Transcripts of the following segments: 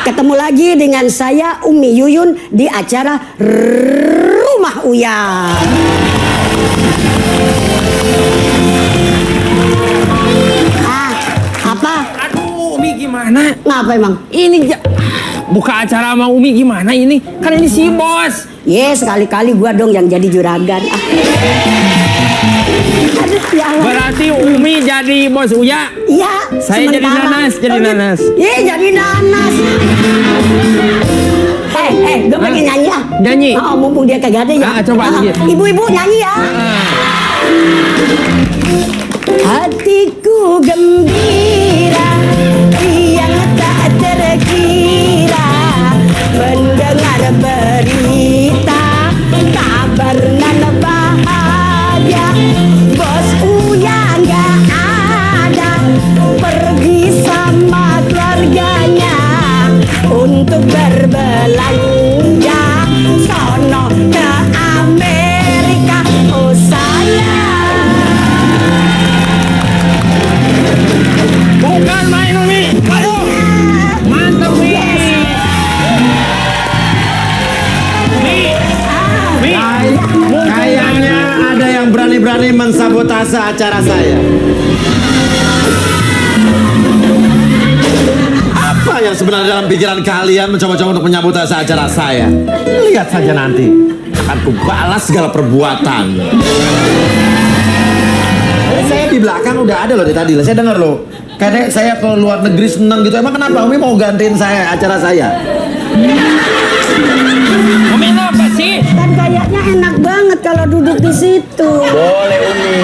Ketemu lagi dengan saya Umi Yuyun di acara Rumah Uya. Apa? Aduh, Umi gimana? Ngapa emang? Ini buka acara sama Umi gimana ini? Kan ini si bos. Sekali-kali gua dong yang jadi juragan. Aduh, ya Allah. Berarti Umi jadi bos Uya? Iya. Saya jadi nanas, nanas. Jadi nanas. Gue pengen nyanyi ah. Nyanyi? Oh, mumpung dia kagak ada ya. Coba nyanyi. Ibu-ibu nyanyi ya. Hatiku gembira yang tak terkira mendengar berita kabar nan bahagia bos Uya nggak ada pergi sama keluarganya untuk berbelanja sono ke Amerika. Oh sayang, bukan main Umi. Aduh, mantap Umi. Umi, Kayaknya ada yang berani-berani mensabotase acara saya. Apa yang sebenarnya dalam pikiran kalian mencoba-coba untuk menyabotase acara saya? Lihat saja nanti. Akan kubalas segala perbuatan. Saya di belakang udah ada loh dari tadi. Saya dengar loh. Kayaknya saya ke luar negeri seneng gitu. Emang kenapa? Umi mau gantiin saya acara saya? Umi apa sih? kan kayaknya enak banget kalau duduk di situ. Boleh Umi.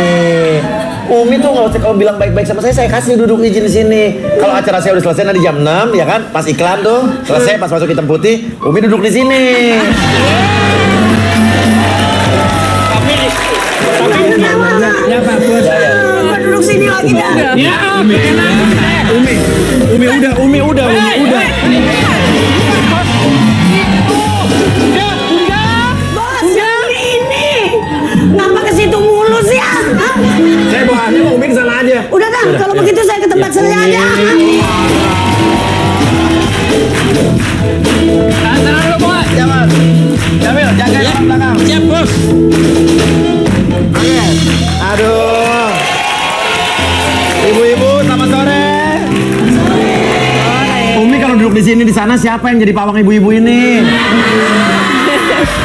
Umi tuh nggak usah kalau bilang baik-baik sama saya kasih duduk izin di sini. Kalau acara saya udah selesai nanti jam 6 ya kan, pas iklan tuh selesai, pas masuk hitam putih, Umi duduk di sini. Ya Pak Bos. Gua duduk sini lagi dah. Ya Umi, Umi udah. Bos, yang ini. Ngapa ke situ mulu sih ah? Hah? Saya bawa Umi ke sana aja. Udah dah, kalau begitu saya ke tempat saya aja. Antaran lu Bos. Ya Mas. Jamil, jaga ya belakang. Siap Bos. Oke. Aduh. Ibu-ibu, selamat sore. Umi kalau duduk di sini di sana siapa yang jadi pawang ibu-ibu ini?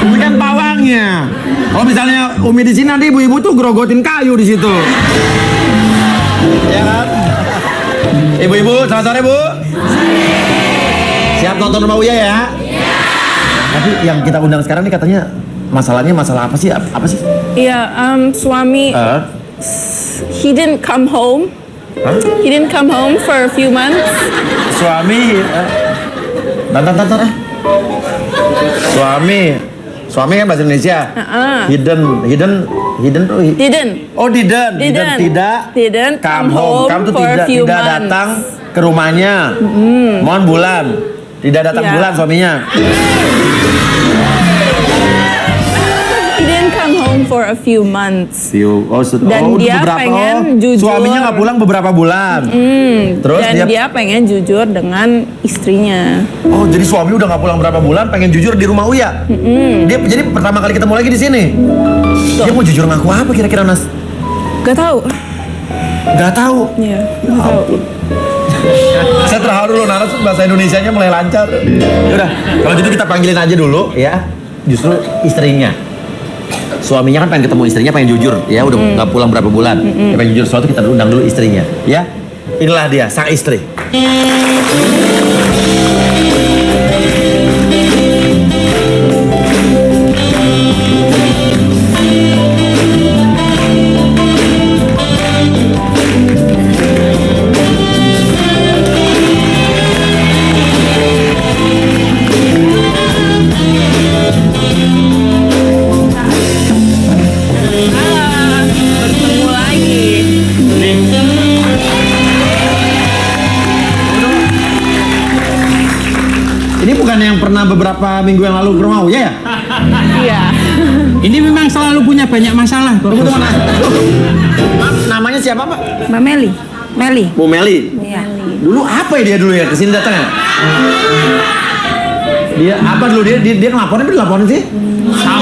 Umi kan pawangnya. Kalau misalnya Umi di sini nanti ibu-ibu tuh grogotin kayu di situ. Ya kan? Ibu-ibu, selamat sore Bu. Siap nonton Rumah Uya ya? Tapi yang kita undang sekarang nih katanya masalahnya masalah apa sih? Apa sih? Iya, suami he didn't come home. Hah? He didn't come home for a few months. Suami Bentar. Suami kan bahasa Indonesia. Hidden tuh Didn't tidak come home. Come tuh for a few tidak months. datang ke rumahnya. Mohon bulan. Tidak datang Ya. bulan suaminya. He didn't come home for a few months. udah Dan dia pengen jujur. Suaminya nggak pulang beberapa bulan. Terus Dan dia pengen jujur dengan istrinya. Oh, jadi suami udah nggak pulang berapa bulan, pengen jujur di Rumah Uya. Dia jadi pertama kali ketemu lagi di sini. Dia mau jujur ngaku apa kira-kira Nas? Gak tahu. Nggak tahu. Iya, gak tahu. Saya terharu loh, Naras bahasa Indonesianya mulai lancar. Yaudah, kalau gitu kita panggilin aja dulu ya. Justru istrinya. Suaminya kan pengen ketemu istrinya, pengen jujur. Ya udah nggak pulang berapa bulan. Dia pengen jujur sesuatu, kita undang dulu istrinya. Ya, inilah dia sang istri. Bertemu lagi. Ini bukan yang pernah beberapa minggu yang lalu ke Rumah Uya ya? Iya. Ini memang selalu punya banyak masalah. Tunggu, Mas. Namanya siapa Pak? Mbak Meli. Bu Meli. Iya. Dulu apa ya dia dulu ya kesini datang ya? Dia apa dulu dia ngelaporin apa dilaporin sih?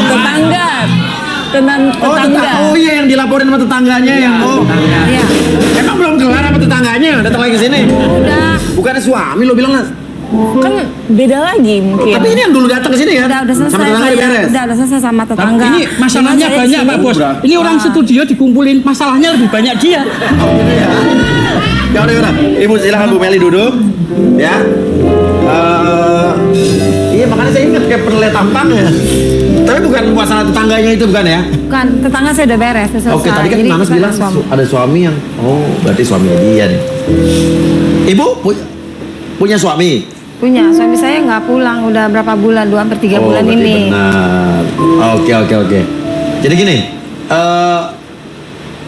Tetangga. Oh, Tetangga. oh iya yang dilaporin sama tetangganya yang Iya. Emang belum kelar apa tetangganya datang lagi ke sini? Udah. Bukannya suami lo bilang Nas? Kan beda lagi mungkin. Tapi ini yang dulu datang ke sini kan? Udah selesai. Sama tetangga Saya. beres. Udah selesai sama tetangga. Ini masalahnya Cuman saya banyak di Pak sini- Bos. Ini orang studio dikumpulin, masalahnya lebih banyak dia. Oh gitu ya. Ya udah. Ibu silakan Bu Meli duduk. Ya. Iya makanya saya ingat kayak pernah lihat tampangnya. Tapi bukan masalah tetangganya itu bukan ya? Bukan, tetangga saya udah beres, udah selesai. Oke, tadi kan Jadi Nanas kita bilang suami. ada suami yang berarti suaminya dia nih. Ibu punya suami? Punya, suami saya nggak pulang udah berapa bulan, 2 sampai 3 bulan berarti ini. Benar. Oke. Jadi gini,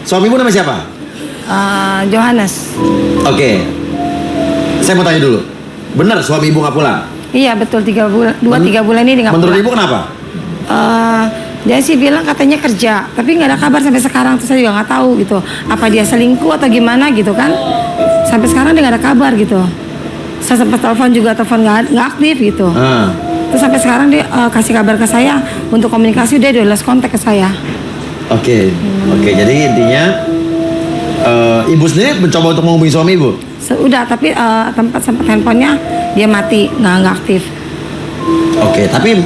suami ibu nama siapa? Johannes. Oke. Saya mau tanya dulu. Benar suami ibu nggak pulang? Iya betul 3 bulan, 2-3 bulan ini nggak Menurut pulang. ibu kenapa? Dia sih bilang katanya kerja, tapi nggak ada kabar sampai sekarang. Terus saya juga nggak tahu gitu, apa dia selingkuh atau gimana gitu kan? Sampai sekarang dia nggak ada kabar gitu. Saya sempat telepon juga, telepon nggak aktif gitu. Terus sampai sekarang dia kasih kabar ke saya untuk komunikasi, dia udah lost kontak ke saya. Oke. Jadi intinya ibu sendiri mencoba untuk menghubungi suami ibu. Udah, tapi tempat handphonenya dia mati, nggak aktif. Oke, tapi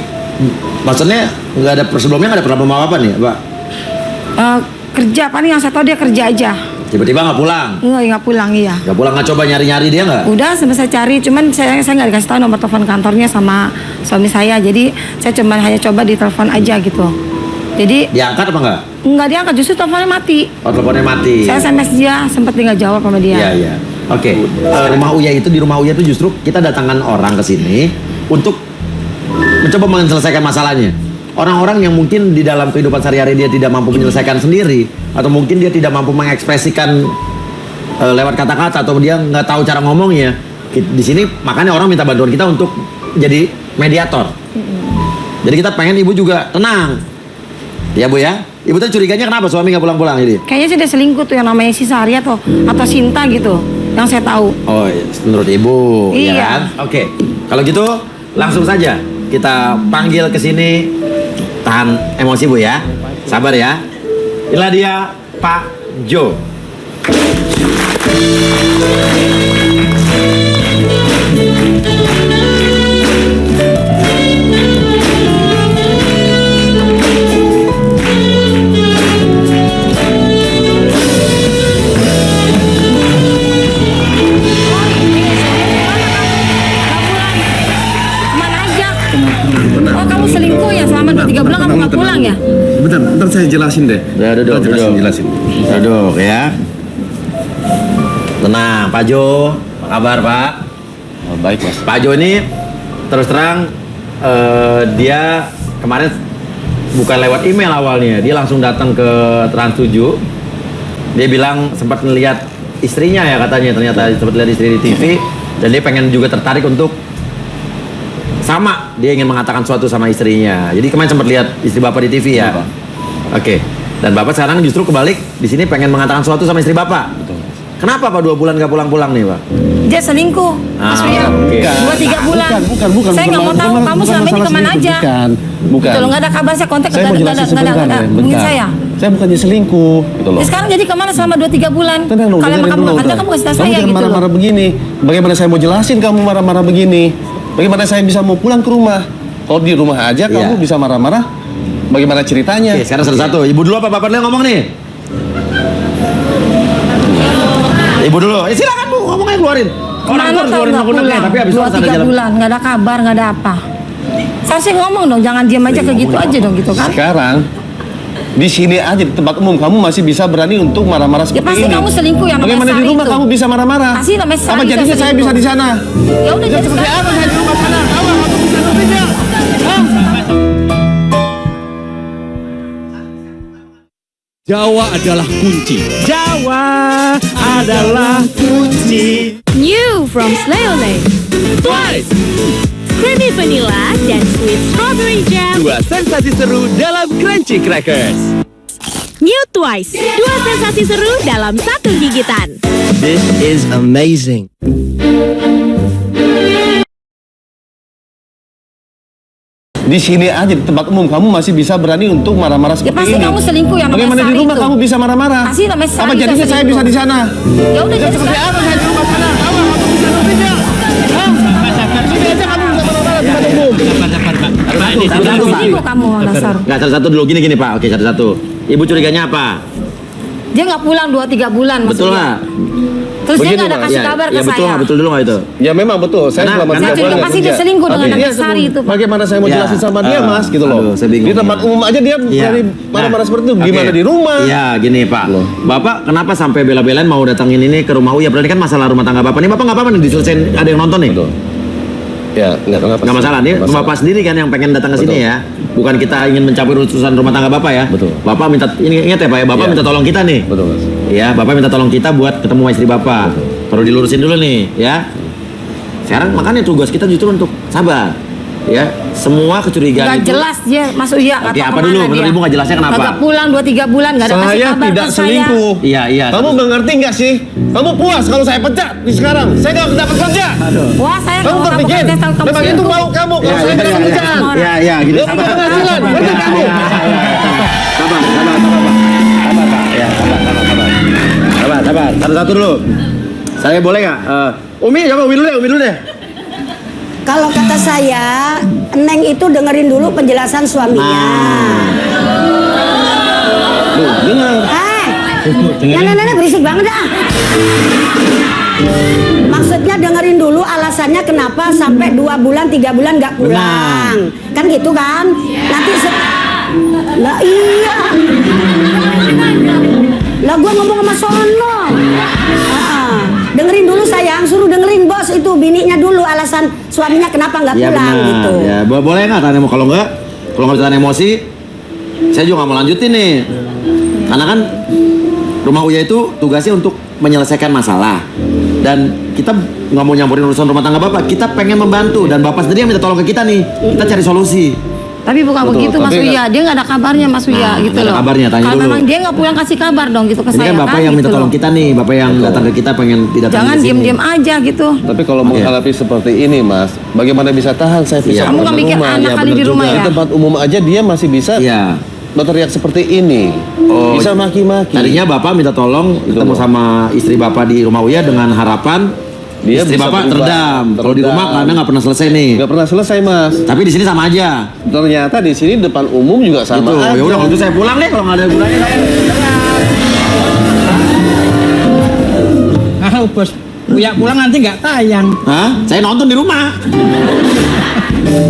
maksudnya nggak ada sebelumnya nggak ada problem apa nih, Pak? Kerja, paling yang saya tahu dia kerja aja. Tiba-tiba nggak pulang? Nggak pulang, iya. Nggak pulang, nggak coba nyari-nyari dia nggak? Udah sampai saya cari, cuman saya nggak dikasih tahu nomor telepon kantornya sama suami saya. Jadi saya cuma hanya coba ditelepon aja gitu. Jadi Diangkat apa nggak? nggak diangkat, justru teleponnya mati. Oh, teleponnya mati. Saya SMS dia, sempat dia nggak jawab sama dia. Iya. Oke. Rumah Uya itu, di rumah Uya itu justru kita datangkan orang ke sini untuk mencoba menyelesaikan masalahnya. Orang-orang yang mungkin di dalam kehidupan sehari-hari dia tidak mampu menyelesaikan sendiri, atau mungkin dia tidak mampu mengekspresikan lewat kata-kata, atau dia nggak tahu cara ngomongnya. Di sini makanya orang minta bantuan kita untuk jadi mediator. Jadi kita pengen ibu juga tenang. Ya Bu ya. Ibu tuh curiganya kenapa suami nggak pulang-pulang ini? Kayaknya sih dia selingkuh tuh, yang namanya si Sari atau Sinta gitu, yang saya tahu. Oh, menurut ibu, Iya. ya kan? Oke. Kalau gitu langsung saja kita panggil ke sini. Tahan emosi Bu ya. Sabar ya. Inilah dia Pak Jo. Kemana aja? Oh, kamu selingkuh ya selama 2-3 bulan kamu nggak pulang ya? Bentar saya jelasin deh. Ya, duduk. Jelasin. Duduk ya. Tenang, Pak Jo. Apa kabar, Pak? Baik Mas. Pak Jo ini terus terang dia kemarin bukan lewat email awalnya, dia langsung datang ke Trans 7. Dia bilang sempat melihat istrinya ya katanya, ternyata sempat lihat istri di TV dan dia pengen juga tertarik untuk sama, dia ingin mengatakan sesuatu sama istrinya. Jadi kemarin sempat lihat istri Bapak di TV ya. Oke. Dan Bapak sekarang justru kebalik di sini pengen mengatakan sesuatu sama istri Bapak. Kenapa Pak 2 bulan nggak pulang-pulang nih Pak? Dia selingkuh, Mas Uya. oke. 2-3 bulan. Bukan. Saya nggak mau tahu kamu selama ini kemana aja. Bukan. Kalau nggak ada kabar saya kontak, Saya mau jelasin sebentar ya. hubungin Bentar. saya. Saya bukannya selingkuh, gitu loh. Ya, sekarang jadi kemana selama 2-3 bulan? Tenang dong, Kalau emang dengerin kamu dulu, nggak kerja, Tan. kamu kasih tahu Kamu saya jangan gitu loh. marah-marah begini. Bagaimana saya mau jelasin kamu marah-marah begini? Bagaimana saya bisa mau pulang ke rumah? Kalau di rumah aja kamu Iya. bisa marah-marah. Bagaimana ceritanya? Oke, sekarang satu-satu. Ibu dulu apa Bapak dulu yang ngomong nih? Ibu dulu. Silakan Bu, ngomongnya keluarin. Orang Kemana harus tahu keluarin nggak unek-uneknya, pulang? tapi habis itu harus ada 2-3 jalan. bulan nggak ada kabar, nggak ada apa. Saya sih ngomong dong, jangan diam aja kayak gitu aja dong gitu kan? Sekarang di sini aja di tempat umum kamu masih bisa berani untuk marah-marah Ya seperti pasti ini. kamu selingkuh yang namanya Bagaimana di Sari rumah itu. kamu bisa marah-marah? Pasti namanya Sari Apa bisa jadinya saya selingkuh. bisa di sana? Ya udah jadi Seperti apa saya di rumah sana? Tahu nggak kamu bisa sepertinya? Jawa adalah kunci. Jawa adalah kunci. New from Sleole. Twice. Creamy vanilla dan sweet strawberry jam. Dua sensasi seru dalam Crunchy Crackers. New Twice. Dua sensasi seru dalam satu gigitan. This is amazing. Di sini aja di tempat umum kamu masih bisa berani untuk marah-marah Ya seperti pasti ini. kamu selingkuh yang namanya Bagaimana di Sari rumah itu. kamu bisa marah-marah? Pasti namanya Sari Apa bisa jadinya saya selingkuh. bisa di sana? Ya udah jadi Seperti apa saya di rumah sana? Kamu bisa berbeda. Hah? Di sini aja kamu bisa marah-marah di tempat umum. selingkuh kamu Bang Dasar. Nggak, satu-satu dulu, gini Pak. Oke, satu-satu. Ibu curiganya apa? Dia nggak pulang 2-3 bulan Betul maksudnya. nggak? Terus Begini, dia nggak ada Bang. kasih kabar ke betul saya. nggak? Betul dulu nggak itu? Ya memang betul, saya Karena- selama karena 3 curiga bulan pasti kerja. dia selingkuh dengan Tapi anak dia Sari itu, Pak. Bagaimana saya mau Ya. jelasin sama dia, Mas, gitu loh. Aduh, saya bingung Di tempat gimana. umum aja dia berani marah-marah seperti itu. Gimana Oke. di rumah? Iya, gini Pak. Bapak kenapa sampai bela-belain mau datangin ini ke rumah Uya? Berarti kan masalah rumah tangga Bapak. Nih Bapak nggak apa-apa nih diselesain, ada yang nonton nih. Ya, enggak Nggak masalah, nih Nggak Bapak sendiri kan yang pengen datang ke sini Betul. ya. Bukan kita ingin mencampuri urusan rumah tangga Bapak ya. Betul. Bapak minta, ini ingat ya Pak ya, Bapak Iya. minta tolong kita nih. Betul, Mas. Ya, Bapak minta tolong kita buat ketemu sama istri Bapak. Perlu dilurusin dulu nih, ya. Sekarang makanya tugas kita justru untuk sabar. Ya, semua kecurigaan Nggak itu. jelas dia masuk ya. Oke, apa dulu? Menurut Ibu nggak jelasnya kenapa? Kagak pulang 2-3 bulan nggak ada kasih Saya kabar tidak ke saya. selingkuh. Iya. Kamu mengerti nggak sih? Kamu puas kalau saya pecat di sekarang? Saya nggak dapat kerja. Wah saya Kamu kalau berpikir, tes tahu kamu memang itu selingkuh. mau kamu kalau Ya, saya ya, tidak ya, kerja. Ya, gini. Dia punya penghasilan, berarti kamu. Sabar, Pak. Ya, sabar. Satu-satu dulu. Saya boleh nggak? Umi, coba Umi dulu deh. Kalau kata saya, Neng itu dengerin dulu penjelasan suaminya. Tuh, dengar. Nenek berisik banget dah. Maksudnya dengerin dulu alasannya kenapa sampai 2 bulan 3 bulan nggak pulang. Kan gitu kan? Nanti lah iya. Lah gua ngomong sama sono. Dengerin dulu sayang, suruh dengerin bos itu bininya dulu alasan suaminya kenapa nggak Iya pulang benar. gitu. Ya, boleh nggak tahan emosi? Kalau nggak tahan emosi, saya juga nggak mau lanjutin nih. Karena kan rumah Uya itu tugasnya untuk menyelesaikan masalah. Dan kita nggak mau nyampurin urusan rumah tangga Bapak. Kita pengen membantu dan Bapak sendiri yang minta tolong ke kita nih. Kita cari solusi. Tapi bukan Betul, begitu Mas tapi Uya, dia nggak ada kabarnya Mas Uya Nah, gitu nggak ada loh. kabarnya, tanya Kalau dulu. memang dia nggak pulang kasih kabar dong gitu ke Ini saya kan Bapak yang minta gitu tolong loh. kita nih. Bapak yang datang ke kita pengen tidak Jangan diam-diam aja gitu. Tapi kalau Oke. menghadapi seperti ini, Mas, bagaimana bisa tahan saya Iya. pisah Kamu nggak di mikir rumah? anak ya, kali bener di rumah juga. Di ya? tempat umum aja dia masih bisa Iya. berteriak seperti ini. Oh, Bisa maki-maki. Tadinya Bapak minta tolong ketemu sama istri Bapak di rumah Uya dengan harapan Dia istri bisa Bapak berubah. teredam. Kalau di Teredam. rumah karena nggak pernah selesai nih. Nggak pernah selesai, Mas. Tapi di sini sama aja. Ternyata di sini depan umum juga sama Gitu. aja. Ya udah kalau itu saya pulang deh kalau nggak ada gunanya. Kalau bos Uya pulang nanti nggak tayang. Hah? Saya nonton di rumah.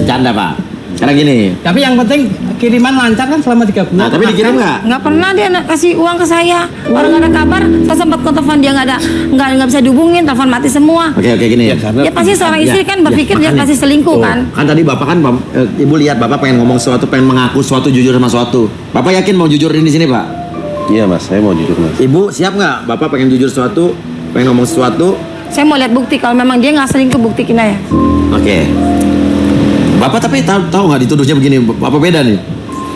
Canda Pak. Sekarang gini. Tapi yang penting kiriman lancar kan selama 3 bulan. Nah, tapi dikirim nggak? Nggak pernah dia kasih uang ke saya. Orang nggak ada kabar. Saya sempat ke telepon dia nggak bisa dihubungin. Telepon mati semua. Oke gini. Ya, karena Ya pasti seorang istri Ya, kan berpikir ya, dia makanya. pasti selingkuh Tuh, kan. Kan tadi Bapak kan Ibu lihat Bapak pengen ngomong sesuatu, pengen mengaku sesuatu, jujur sama sesuatu. Bapak yakin mau jujurin di sini Pak? Iya, Mas, saya mau jujur, Mas. Ibu siap nggak? Bapak pengen jujur sesuatu, pengen ngomong sesuatu. Saya mau lihat bukti kalau memang dia nggak selingkuh buktikin aja. Oke. Bapak tapi tahu nggak dituduhnya begini? Apa beda nih?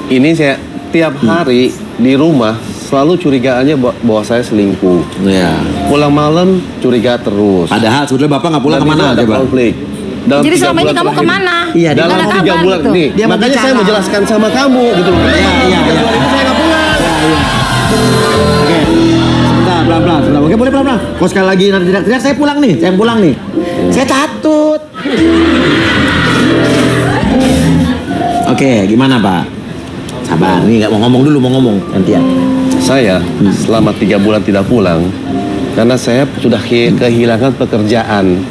Ini saya tiap hari di rumah selalu curigaannya bahwa saya selingkuh. Ya. Pulang malam curiga terus. Padahal sebetulnya Bapak nggak pulang Dan itu kemana ada coba? konflik. Dalam Jadi 3 selama ini bulan kamu terakhir- kemana? Iya, Nggak Dalam ada 3 kabar bulan gitu. nih. Dia mau Makanya saya bicara. mau jelaskan sama kamu gitu loh. Iya. Itu saya nggak pulang. Oke. Sebentar, pelan-pelan. Oke, boleh pelan-pelan. Kalau sekali lagi nanti teriak-teriak, saya pulang nih. Saya pulang nih. Saya takut. Oke, gimana Pak? Sabar, nih nggak mau ngomong dulu, mau ngomong gantian. Saya selama 3 bulan tidak pulang karena saya sudah kehilangan pekerjaan.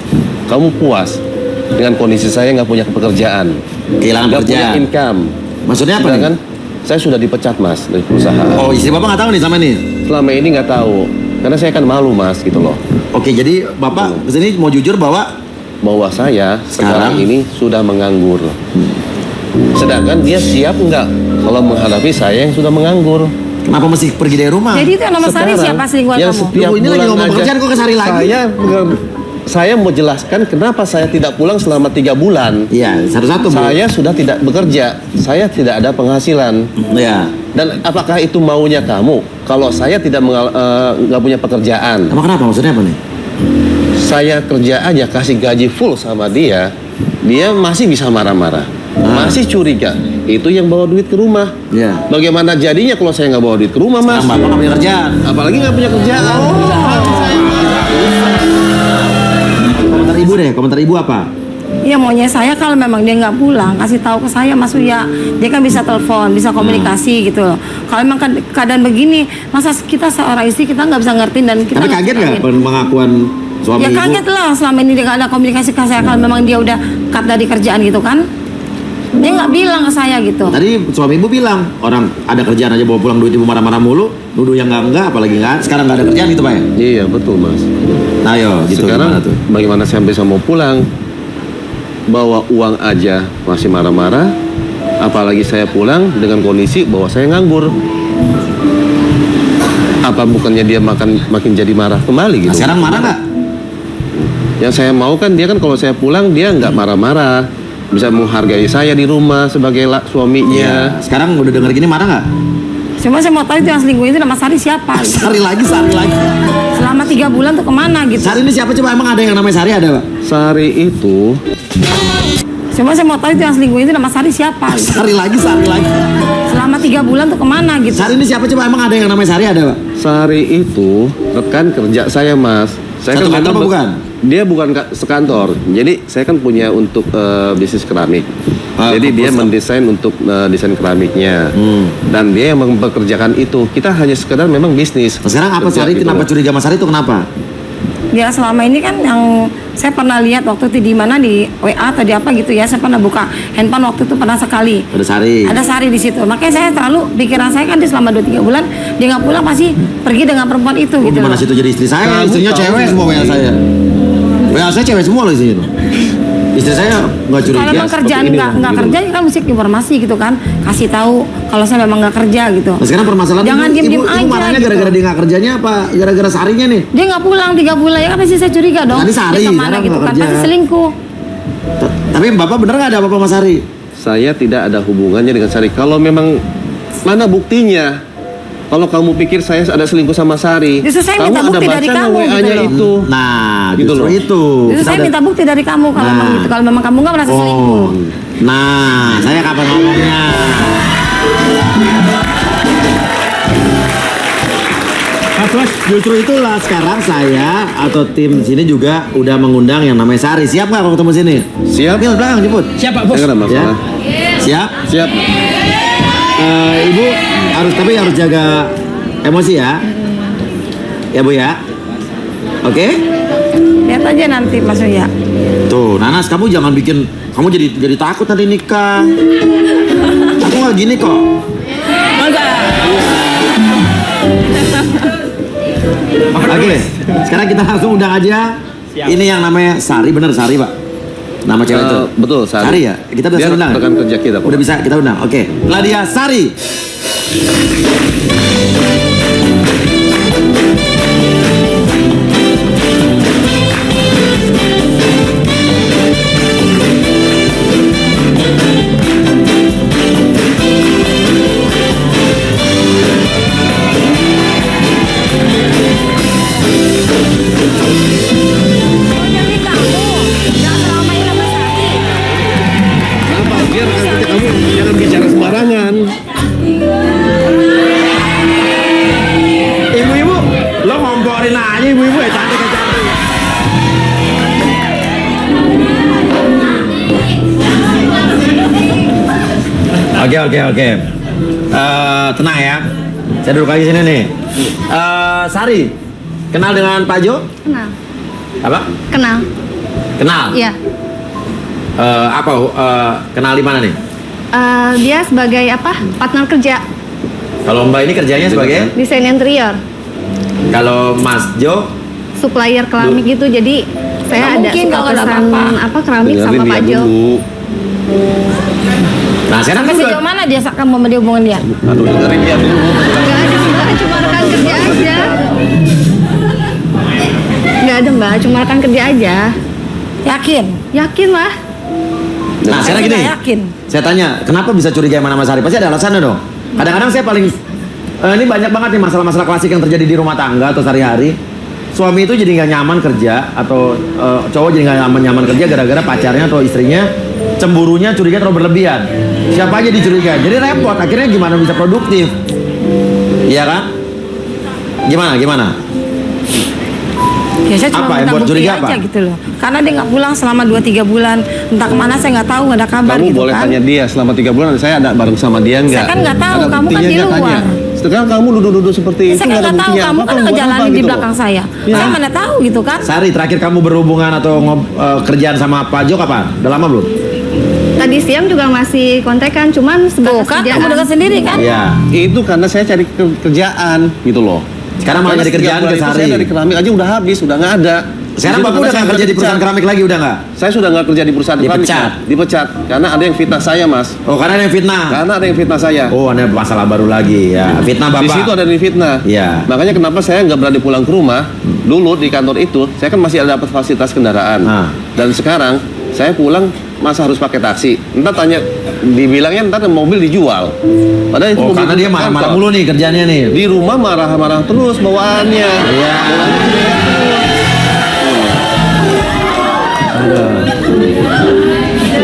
Kamu puas dengan kondisi saya nggak punya pekerjaan, Kehilangan nggak punya pekerjaan. income. Maksudnya apa nih? Sedangkan saya sudah dipecat, Mas, dari perusahaan. Oh, istri Bapak nggak tahu nih sama ini? Selama ini nggak tahu karena saya kan malu, Mas, gitu loh. Oke, jadi Bapak kesini mau jujur bahwa Bahwa saya sekarang Sekarang? ini sudah menganggur. Sedangkan dia siap nggak kalau menghadapi saya yang sudah menganggur. kenapa mesti pergi dari rumah? Jadi itu yang nama Sari Sekarang, siapa selingkuhan yang kamu? setiap Loh, ini lagi bulan ngomong aja pekerjaan kok ke Sari lagi? Saya saya mau jelaskan kenapa saya tidak pulang selama 3 bulan. Iya, satu-satu Bu. Saya sudah tidak bekerja, saya tidak ada penghasilan. Iya. Dan apakah itu maunya kamu? Kalau saya tidak nggak punya pekerjaan, Emang kenapa? Maksudnya apa nih? saya kerja aja kasih gaji full sama dia, dia masih bisa marah-marah, masih curiga. Itu yang bawa duit ke rumah. Iya. Bagaimana jadinya kalau saya nggak bawa duit ke rumah, Mas? Sekarang Bapak nggak punya kerjaan. Apalagi nggak punya kerjaan. Komentar Ibu deh, komentar Ibu apa? Ya maunya saya kalau memang dia nggak pulang, kasih tahu ke saya Mas Uya. Dia kan bisa telepon, bisa komunikasi gitu loh. Kalau memang keadaan begini, masa kita seorang istri kita nggak bisa ngertiin dan kita Tapi nggak kaget nggak ceritain. pengakuan suami Ya Ibu? kaget lah, selama ini dia nggak ada komunikasi ke saya. Kalau memang dia udah cut dari kerjaan gitu kan, dia nggak bilang ke saya gitu. Tadi suami Ibu bilang, orang ada kerjaan aja bawa pulang duit Ibu marah-marah mulu, nuduh yang enggak, apalagi enggak. Sekarang nggak ada kerjaan gitu Pak ya? Iya betul, Mas. Nah yo, gitu Sekarang gimana tuh? bagaimana saya bisa mau pulang? Bawa uang aja masih marah-marah. Apalagi saya pulang dengan kondisi bahwa saya nganggur. Apa bukannya dia makin jadi marah kembali gitu? Nah, sekarang marah nggak? Yang saya mau kan dia kan kalau saya pulang dia nggak marah-marah, bisa menghargai saya di rumah sebagai suaminya. Iya. Sekarang udah denger gini marah nggak? Cuma saya mau tahu itu yang selingkuh itu nama Sari siapa? Sari lagi. Selama 3 bulan tuh kemana gitu? Sari ini siapa coba? Emang ada yang namanya Sari ada Pak? Sari itu Cuma saya mau tahu itu yang selingkuh itu nama Sari siapa? Sari lagi. Selama 3 bulan tuh kemana gitu? Sari ini siapa coba? Emang ada yang namanya Sari ada Pak? Sari itu rekan kerja saya, Mas. Saya Satu kantor memang apa bukan? Dia bukan sekantor. Jadi saya kan punya untuk bisnis keramik. Jadi dia mendesain untuk desain keramiknya. Dan dia yang mempekerjakan itu. Kita hanya sekedar memang bisnis. Nah, sekarang apa Kerja Sari? gitu Kenapa loh. curiga sama Sari itu kenapa? Ya selama ini kan yang saya pernah lihat waktu itu di mana di WA atau di apa gitu ya, saya pernah buka handphone waktu itu pernah sekali. Ada Sari. Ada Sari di situ. Makanya saya terlalu pikiran saya kan dia selama 2-3 bulan dia nggak pulang pasti pergi dengan perempuan itu Oh, gitu. gimana loh. situ jadi istri saya? Kamu Istrinya tahu cewek nggak? semua WA saya. WA saya cewek semua loh isinya tuh. Istri saya nggak curiga. Kalau memang kerjaan seperti ini, nggak gitu. kerja ya kan mesti informasi gitu kan, kasih tahu kalau saya memang nggak kerja gitu. Nah, sekarang permasalahan Jangan ibu, diem-diem ibu aja marahnya gitu. gara-gara dia nggak kerjanya apa gara-gara Sarinya nih? Dia nggak pulang 3 bulan ya kan pasti saya curiga dong. Tadi Sari, Dia kemana sekarang gitu nggak kan kerja. pasti selingkuh. Tapi Bapak bener nggak ada apa-apa sama Sari? Saya tidak ada hubungannya dengan Sari. Kalau memang mana buktinya? Kalau kamu pikir saya ada selingkuh sama Sari, Justru saya kamu minta ada bukti baca dari nggak kamu WA-nya gitu loh. itu? Nah, Gitu justru loh. itu. Justru Kita saya udah- minta bukti dari kamu kalau memang gitu. Kalau memang kamu nggak merasa selingkuh. Oh, nah, saya kapan ngomongnya? Justru itulah sekarang saya atau tim sini juga udah mengundang yang namanya Sari. Siap nggak kalau ketemu sini? Siap. Mil, belakang jemput. Siapa Saya bos? nggak ada Ya. masalah. Siap. Siap. Ibu harus jaga emosi ya. Ya Bu ya. Oke? Lihat aja nanti Mas Uya. Tuh, Nanas kamu jangan bikin kamu jadi takut nanti nikah. Aku nggak gini kok. Oke, sekarang kita langsung undang aja. Ini yang namanya Sari, bener Sari Pak? Nama cewek itu? Betul, Sari. Sari ya? Kita udah Dia bisa undang? rekan kerja kita, Pak. Udah bisa kita undang, oke. Claudia Sari. Jadi kamu yang selama ini sama Sari. Biar nanti kamu jangan bicara sembarangan. Ibu-ibu, lo ngomporin aja ibu-ibu ya cantik. Oke. Tenang ya. Saya duduk lagi sini nih. Sari, kenal dengan Pak Jo? Kenal. Apa? Kenal. Kenal? Iya. Kenal di mana nih? Dia sebagai apa? Partner kerja Kalau Mbak ini kerjanya sebagai? desain interior, Kalau Mas Jo? supplier keramik gitu. Jadi saya Nggak ada mungkin suka kalau ada pesan apa-apa. keramik Dengerin sama dia Pak Jo. dulu. Nah sekarang Sampai kan sejauh mana dia kamu sama dia hubungan dia? Aduh, dengerin dia dulu. Nggak ada sebenarnya cuma rekan kerja aja. Nggak ada Mbak, cuma rekan kerja aja. Yakin? Yakin lah. Nah, sekarang gini. Nggak yakin. Saya tanya, kenapa bisa curiga sama Mas Ari? Pasti ada alasannya dong. Kadang-kadang saya paling ini banyak banget nih masalah-masalah klasik yang terjadi di rumah tangga atau sehari-hari. Suami itu jadi nggak nyaman kerja atau cowok jadi nggak nyaman kerja gara-gara pacarnya atau istrinya cemburunya, curiga terlalu berlebihan. Siapa aja dicurigai. Jadi repot. Akhirnya gimana bisa produktif? Iya kan? Gimana? Ya saya cuma Apa yang minta buat bukti curiga aja apa? gitu loh. Karena dia nggak pulang selama 2-3 bulan. Entah kemana saya nggak tahu, nggak ada kabar Kamu gitu boleh kan. tanya dia selama 3 bulan saya ada bareng sama dia enggak? Saya kan nggak tahu, Ada kamu kan buktinya di nggak, luar. tanya. Sekarang kamu duduk-duduk seperti itu Saya kan nggak ada nggak tahu, buktinya. kamu Apa-apa, kan buat ngejalanin apa di gitu belakang loh? saya. Ya. Saya mana tahu gitu kan. Sari, terakhir kamu berhubungan atau kerjaan sama Pak Jo kapan? Udah lama belum? Tadi siang juga masih kontekan, cuman Tuh sebatas kan, kerjaan. kamu dengar sendiri kan. Iya. Itu karena saya cari kerjaan gitu loh. Sekarang malah Karena nyari kerjaan setiap ke bulan itu Sari. Saya dari keramik aja udah habis, udah nggak ada. Sekarang Di situ Bapak udah karena nggak saya kerja di perusahaan dipecat. keramik lagi, udah nggak? Saya sudah nggak kerja di perusahaan keramik. Dipecat? Dipecat karena ada yang fitnah saya, Mas. Oh, karena ada yang fitnah. Karena ada yang fitnah saya. Oh, ada masalah baru lagi ya. Fitnah Bapak. Di situ ada yang fitnah. Iya. Makanya kenapa saya nggak berani pulang ke rumah. Dulu di kantor itu, saya kan masih ada dapat fasilitas kendaraan. Ah. Dan sekarang saya pulang masa harus pakai taksi. Entar tanya, dibilangnya ntar mobil dijual. Padahal itu Oh, mobil karena dia kantor. marah-marah mulu nih kerjanya nih. Di rumah marah-marah terus bawaannya. Iya.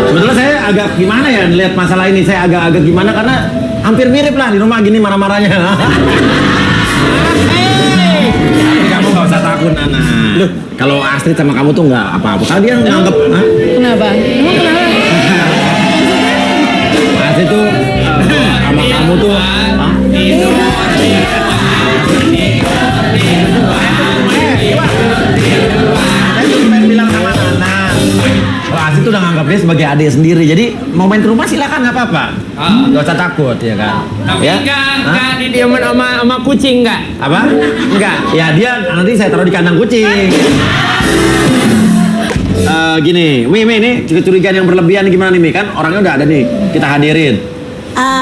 Sebetulnya saya agak gimana ya lihat masalah ini, saya agak-agak gimana karena hampir mirip lah di rumah gini marah-marahnya. Tapi kamu nggak usah takut, Nana. Loh, kalau Astrid sama kamu tuh nggak apa-apa. Kalau dia nganggep, hah? Kenapa? Emang kenapa? Astrid tuh sama kamu tuh, hah? Saya cuma pengen bilang sama Nana. Kalau Astrid tuh udah nganggap dia sebagai adik sendiri. Jadi mau main ke rumah silakan nggak apa-apa. Nggak usah takut ya kan. Tapi Ya? enggak didiamin sama kucing enggak? Apa? Enggak. Ya dia nanti saya taruh di kandang kucing. Gini, Mi ini kecurigaan yang berlebihan gimana nih Mi? Kan orangnya udah ada nih, kita hadirin.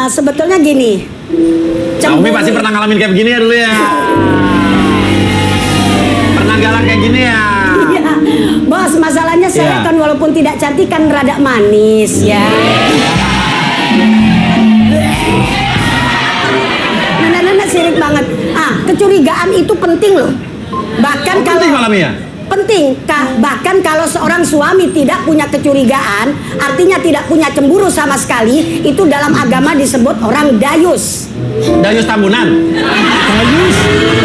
Sebetulnya gini. Nah, Umi cemburu- pasti pernah ngalamin kayak begini ya dulu ya. Pernah galak kayak gini ya. Iya. Bos, masalahnya saya Iya. kan walaupun tidak cantik kan rada manis ya. Nana sirik banget. Kecurigaan itu penting loh. Bahkan Oh, kalau penting malam ya? penting, bahkan kalau seorang suami tidak punya kecurigaan, artinya tidak punya cemburu sama sekali, itu dalam agama disebut orang dayus. Dayus Tambunan.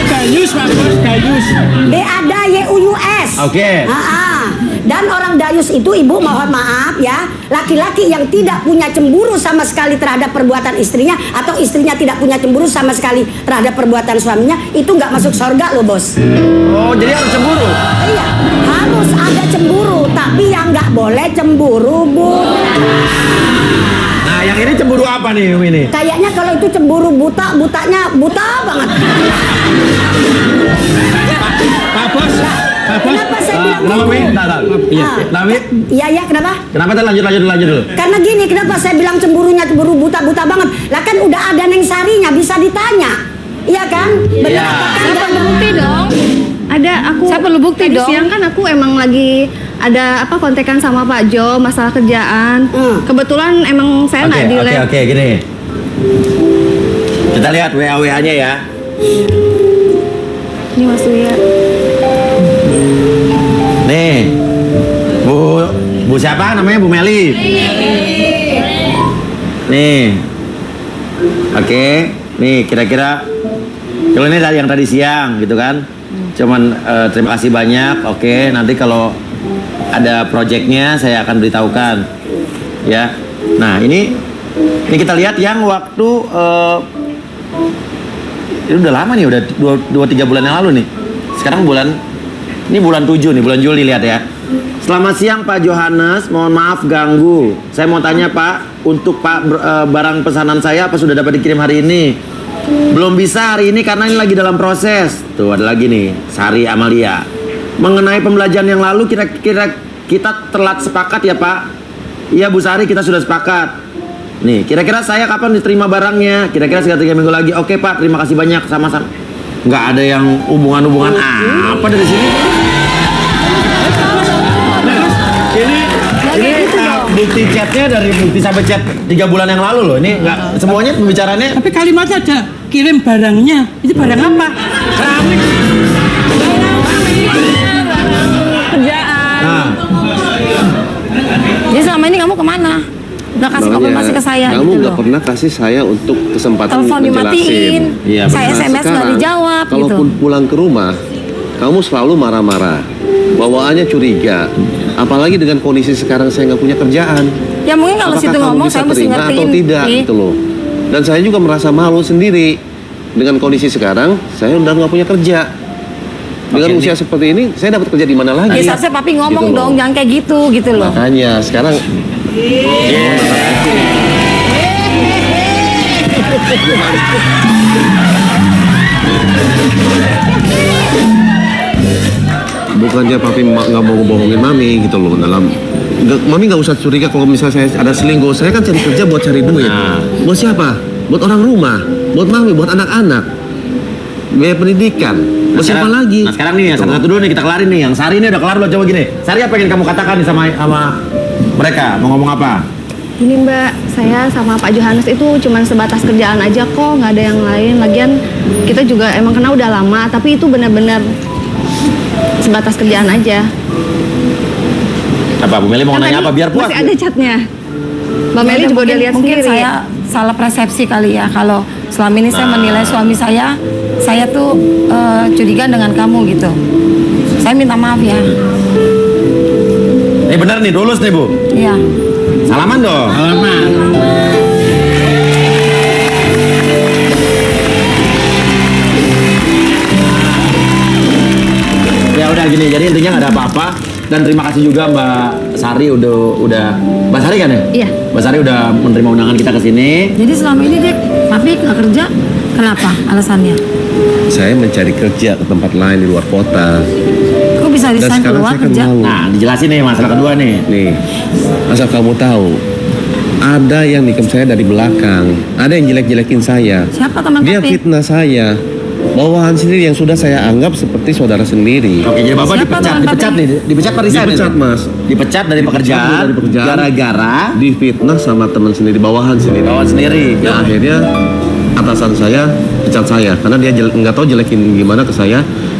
Dayus Pak Bos, dayus. DAYUS. Oke. Dan orang dayus itu, ibu mohon maaf ya, laki-laki yang tidak punya cemburu sama sekali terhadap perbuatan istrinya, atau istrinya tidak punya cemburu sama sekali terhadap perbuatan suaminya, itu nggak masuk surga loh bos. Oh, jadi harus cemburu. Iya, harus ada cemburu, tapi yang nggak boleh cemburu bu. Nah, yang ini cemburu apa nih Umi ini? Kayaknya kalau itu cemburu butanya buta banget. Pak Bos. Pak Bos. Kenapa saya bilang Kenapa gitu? Mi? Nah, iya. Nah, Mi, Iya, kenapa? kenapa tuh lanjut dulu. Karena gini, kenapa saya bilang cemburunya cemburu buta banget? Lah kan udah ada Neng Sarinya, bisa ditanya. Iya kan? Benar Iya. apa Saya kagak? perlu bukti dong. Ada aku. Saya perlu bukti tadi dong. siang kan aku emang lagi ada kontekan sama Pak Jo masalah kerjaan. Kebetulan emang saya nggak di lab. Oke, gini. Kita lihat WA-nya ya. Ini Mas Uya. Nih, Bu siapa namanya? Bu Meli. Nih, oke, nih kira-kira kalau ini dari yang tadi siang gitu kan, cuman terima kasih banyak. Oke, nanti kalau ada proyeknya saya akan beritahukan, ya. Nah ini kita lihat yang waktu ini udah lama nih, udah 2-3 bulan yang lalu nih. Sekarang ini bulan 7 nih, bulan Juli, lihat ya. Selamat siang Pak Johannes, mohon maaf ganggu. Saya mau tanya Pak, untuk Pak barang pesanan saya apa sudah dapat dikirim hari ini? Belum bisa hari ini karena ini lagi dalam proses. Tuh ada lagi nih, Sari Amalia. Mengenai pembelajaran yang lalu kira-kira kita telat sepakat ya Pak? Iya Bu Sari, kita sudah sepakat. Nih, kira-kira saya kapan diterima barangnya? Kira-kira sekitar 3 minggu lagi. Oke Pak, terima kasih banyak, sama-sama. Nggak ada yang hubungan-hubungan apa dari sini? bukti chatnya dari bukti sampai chat 3 bulan yang lalu loh. Ini nggak semuanya pembicaraannya. Tapi kalimatnya ada kirim barangnya. Itu barang apa? Keramik. Kerjaan. Nah, Jadi selama ini kamu kemana? Udah kasih konfirmasi ke saya kamu gitu nggak loh. pernah kasih saya untuk kesempatan Telepon dimatiin. Iya, Saya Nah, SMS nggak sekarang, dijawab gitu. kalaupun pulang ke rumah, kamu selalu marah-marah. Bawaannya curiga. Apalagi dengan kondisi sekarang saya nggak punya kerjaan. Ya mungkin kalau Apakah situ kamu ngomong bisa saya mesti terima ngertiin. atau tidak Ih. gitu loh. Dan saya juga merasa malu sendiri dengan kondisi sekarang. Saya udah nggak punya kerja. Dengan usia seperti ini, saya dapat kerja di mana lagi? Ya seharusnya papi ngomong Gitu loh. dong, jangan kayak gitu loh. Makanya sekarang bukannya papi nggak mau bohongin mami gitu loh mami nggak usah curiga kalau misalnya saya ada selingkuh. Saya kan cari kerja buat cari duit. Buat siapa? Buat orang rumah, buat mami, buat anak-anak, biaya pendidikan. Buat siapa lagi? Nah sekarang nih yang satu-satu dulu nih kita kelarin nih. Yang Sari ini udah kelar belum? Coba gini. Sari apa yang ingin kamu katakan nih sama mereka? Mau ngomong apa? Ini Mbak, saya sama Pak Johannes itu cuma sebatas kerjaan aja kok, nggak ada yang lain. Lagian kita juga emang kenal udah lama, tapi itu benar-benar sebatas kerjaan aja. Apa Bu Meli mau Kan nanya tadi apa? Biar puas. Masih ada chatnya. Mbak Meli juga udah lihat mungkin sendiri. saya salah persepsi kali ya kalau selama ini saya menilai suami saya tuh curiga dengan kamu gitu. Saya minta maaf ya. Ini benar nih, lulus nih Bu. Iya. Salaman dong. Alamak. Ya udah gini, jadi intinya nggak ada apa-apa. Dan terima kasih juga Mbak Sari udah Mbak Sari kan ya? Iya. Mbak Sari udah menerima undangan kita ke sini. Jadi selama ini Dek, papi nggak kerja, kenapa? Alasannya? Saya mencari kerja ke tempat lain di luar kota. Kok bisa Dan resign sekarang keluar saya kan kerja? mau. Nah, dijelasin nih masalah kedua nih. Nih, asal kamu tahu, ada yang nikam saya dari belakang, ada yang jelek-jelekin saya. Siapa teman Dia papi? fitnah saya. Bawahan sendiri yang sudah saya anggap seperti saudara sendiri. Oke, jadi Bapak Siapa dipecat, teman dipecat papi? nih, dipecat apa resign Dipecat, nih? Mas. Dipecat dari pekerjaan, dari pekerjaan. gara-gara Difitnah sama teman sendiri, bawahan sendiri. bawa sendiri. Ya akhirnya atasan saya pecat saya karena dia nggak tahu jelekin gimana ke saya.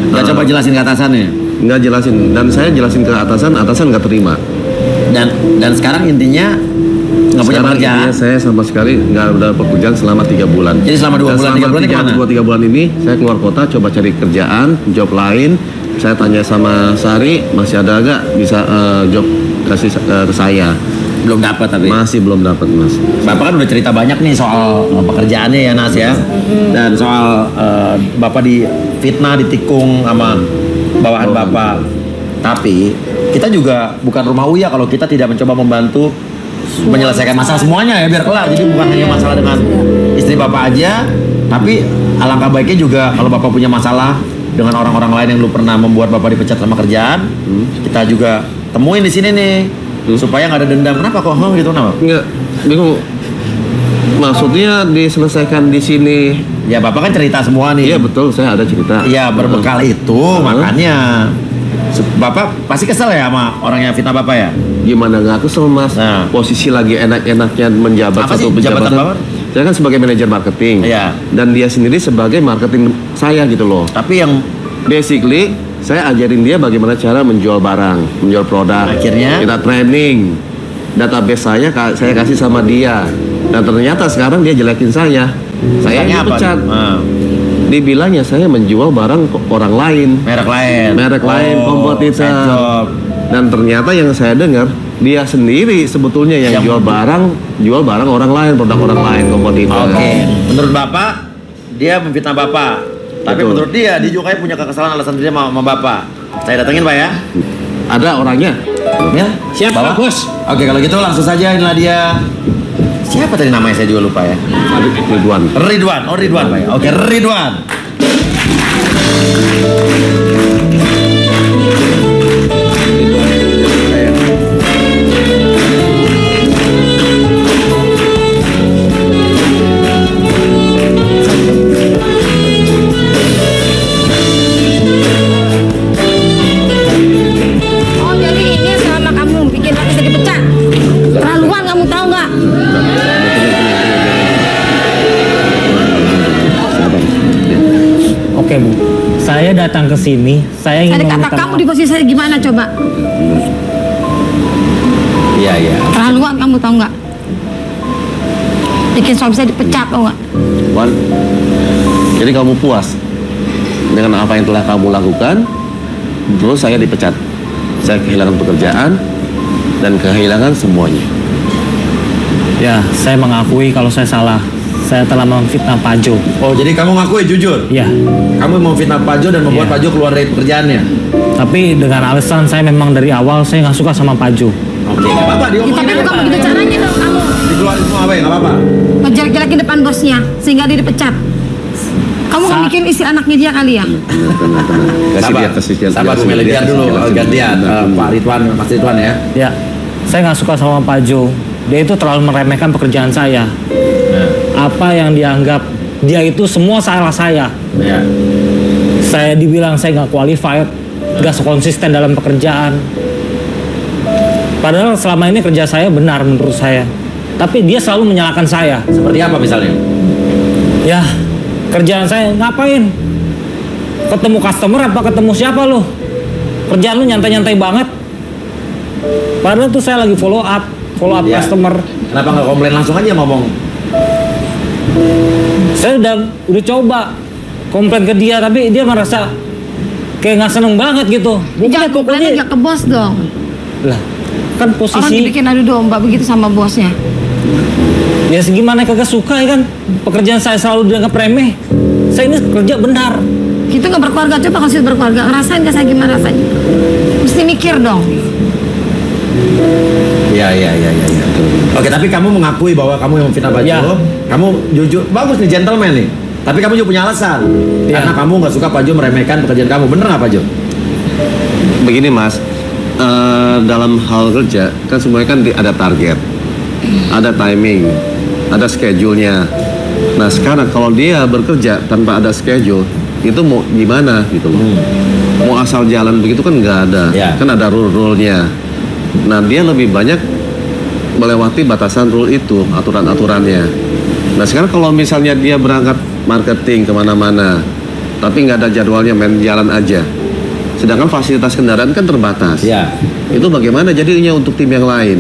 Nggak coba jelasin ke atasannya. Nggak jelasin, dan saya jelasin ke atasan nggak terima. Dan sekarang intinya nggak punya Sekarang pekerjaan. intinya saya sama sekali nggak ada pekerjaan selama 3 bulan. Jadi selama 2 Dan bulan, 3 bulan ini kemana? 2-3 bulan ini saya keluar kota coba cari kerjaan, job lain. Saya tanya sama Sari masih ada gak bisa job kasih ke saya. Belum dapat tapi. Masih belum dapat, Mas. Bapak kan udah cerita banyak nih soal pekerjaannya ya Nas ya. Dan soal Bapak di fitnah, ditikung sama bawahan Bapak. Tapi kita juga bukan rumah Uya kalau kita tidak mencoba membantu menyelesaikan masalah semuanya ya biar kelar. Jadi bukan hanya masalah dengan istri Bapak aja, tapi alangkah baiknya juga kalau Bapak punya masalah dengan orang-orang lain yang lu pernah membuat Bapak dipecat sama kerjaan, kita juga temuin di sini nih. Supaya nggak ada dendam. Kenapa kok gitu kenapa? Enggak, bingung. Maksudnya diselesaikan di sini. Ya Bapak kan cerita semua nih. Iya betul, saya ada cerita. Iya berbekal itu makanya Bapak pasti kesel ya sama orang yang fitnah Bapak ya? Gimana nggak kesel, Mas? Nah. Posisi lagi enak-enaknya menjabat Apa sih satu jabatan jabatan. Bapak? Saya kan sebagai manajer marketing. Iya. Dan dia sendiri sebagai marketing saya gitu loh. Tapi yang Basically, saya ajarin dia bagaimana cara menjual barang, menjual produk. Akhirnya? Kita training. Database saya kasih sama dia. Dan ternyata sekarang dia jelekin saya. Saya Misalnya yang apa? dipecat. Nah, Dibilangnya saya menjual barang orang lain. merek lain. Merek lain, kompetitor. side job. Dan ternyata yang saya dengar dia sendiri sebetulnya yang jual barang orang lain, produk orang lain, kompetitor. Oke. Menurut Bapak, dia memfitnah Bapak. Tapi Betul. menurut dia juga kayak punya kekesalan alasan dia sama Bapak. Saya datengin Pak ya. Ada orangnya. Ya, Siap, bawa. Pak Bos. Oke, kalau gitu langsung saja inilah dia. Siapa tadi namanya saya juga lupa ya. Ridwan. Ridwan. Oh, Ridwan Pak ya. Oke, Ridwan. Oh jadi ini selama kamu bikin papi saya dipecat. Terlalu Oke Bu, saya datang ke sini, saya ingin Ada kata meminta kamu maaf. di posisi saya gimana coba? Iya, iya. Terlaluan kamu tahu nggak? Bikin suami saya dipecat tau nggak? Wan, jadi kamu puas dengan apa yang telah kamu lakukan? Terus saya dipecat, saya kehilangan pekerjaan dan kehilangan semuanya. Ya, saya mengakui kalau saya salah. Saya telah memfitnah Pak Jo. Oh, jadi kamu ngakui jujur? Ya, Kamu mau fitnah Pak Jo dan membuat Iya. Pak Jo keluar dari pekerjaannya? tapi dengan alasan saya memang dari awal saya nggak suka sama Pak Jo. Oke, nggak apa-apa, Ya, diomongin tapi aja, bukan Pak. begitu caranya dong kamu. Dikeluarin semua apa ya, nggak apa-apa. Ngejelek-jelekin depan bosnya sehingga dia dipecat. Kamu nggak mikirin istri anaknya dia kali ya? Tenang. Kasih dia. Sabar Bu Meli, biar dulu gantian Pak Ridwan, Mas Ridwan ya. Ya, saya nggak suka sama Pak Jo. Dia itu terlalu meremehkan pekerjaan saya. Apa yang dianggap dia itu semua salah saya. Ya. Saya dibilang saya nggak qualified, nggak konsisten dalam pekerjaan. Padahal selama ini kerja saya benar menurut saya. Tapi dia selalu menyalahkan saya. Seperti apa misalnya? Ya, kerjaan saya ngapain? Ketemu customer apa ketemu siapa lo? Kerjaan lu nyantai-nyantai banget. Padahal tuh saya lagi follow up Ya. customer. Kenapa nggak komplain langsung aja ngomong? Saya udah coba komplain ke dia, tapi dia merasa kayak nggak seneng banget gitu. Jangan komplain nggak ke bos dong. Lah, kan Orang posisi dibikin adu domba begitu sama bosnya. ya segimana kagak suka ya kan. Pekerjaan saya selalu dianggap remeh. Saya ini kerja benar. Kita nggak berkeluarga, coba kalau sudah berkeluarga, ngerasain nggak saya gimana rasanya? Mesti mikir dong. Iya. Oke, tapi kamu mengakui bahwa kamu yang memfitnah Pak Jo. Ya. Kamu jujur, bagus nih, gentleman nih. Tapi kamu juga punya alasan. Ya. Karena kamu nggak suka Pak Jo meremehkan pekerjaan kamu. Bener nggak Pak Jo? Begini Mas, dalam hal kerja kan semuanya kan ada target, ada timing, ada schedule-nya. Nah sekarang kalau dia bekerja tanpa ada schedule, itu mau gimana gitu loh? Mau asal jalan begitu kan nggak ada, Ya. kan ada rule-rule-nya. Nah dia lebih banyak melewati batasan rule itu, aturan-aturannya. Nah sekarang kalau misalnya dia berangkat marketing kemana-mana, tapi nggak ada jadwalnya, main jalan aja. Sedangkan fasilitas kendaraan kan terbatas. Iya. Itu bagaimana jadinya untuk tim yang lain?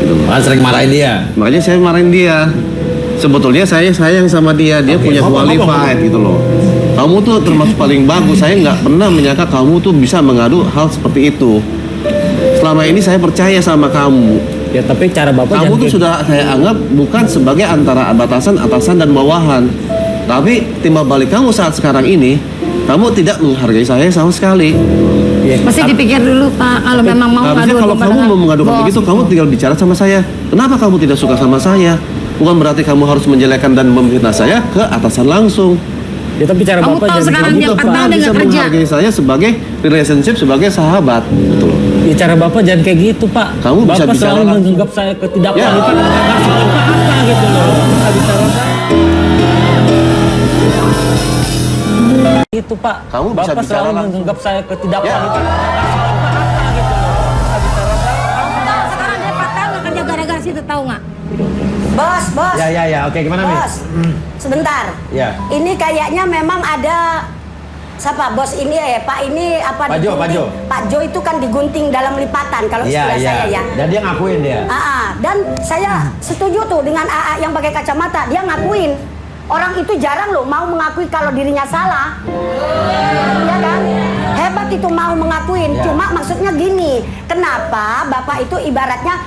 Gitu loh. Sering marahin dia. Makanya saya marahin dia. Sebetulnya saya sayang sama dia, dia Oke, punya ngomong. qualified gitu loh. Kamu tuh termasuk paling bagus. Saya nggak pernah menyangka kamu tuh bisa mengadu hal seperti itu. Selama ini saya percaya sama kamu. Ya tapi cara bapak Kamu jangan tuh kayak- sudah saya anggap bukan sebagai antara batasan atasan dan bawahan. Tapi timbal balik kamu saat sekarang ini, kamu tidak menghargai saya sama sekali. Ya, Mesti dipikir dulu Pak, kalau memang mau Harusnya ngadu kalau domba kamu dengan mau mengadukan bos. begitu, kamu tinggal bicara sama saya. Kenapa kamu tidak suka sama saya? Bukan berarti kamu harus menjelekkan dan memfitnah saya ke atasan langsung. ya tapi cara Kamu bapak tahu jangan sekarang kayak dia gitu, 4 Pak. tahun dia bisa nggak kerja. menghargai saya sebagai relationship, sebagai sahabat. Gitu loh. Ya cara bapak jangan kayak gitu Pak. Kamu bisa Bapak bicara selalu langsung. menganggap saya ketidakqualified. Ya. Nggak suka apa gitu loh. Nggak bisa bapak. Itu Pak. Kamu bisa Bapak bicara selalu langsung. menganggap saya ketidakqualified. Ya. Nggak suka apa gitu loh. Nggak bisa bapak. Sekarang dia 4 tahun nggak kerja gara-gara situ, tahu nggak? Bos. Ya. Oke, gimana nih? Bos, sebentar. Ya. Ini kayaknya memang ada siapa bos ini ya, Pak ini apa? Pak Jo, digunting? Pak Jo itu kan digunting dalam lipatan kalau istilah saya ya. Dan dia ngakuin dia. Dan saya setuju tuh dengan AA yang pakai kacamata. Dia ngakuin. Orang itu jarang loh mau mengakui kalau dirinya salah. Ya kan? Hebat itu mau mengakuin. Ya. Cuma maksudnya gini, kenapa Bapak itu ibaratnya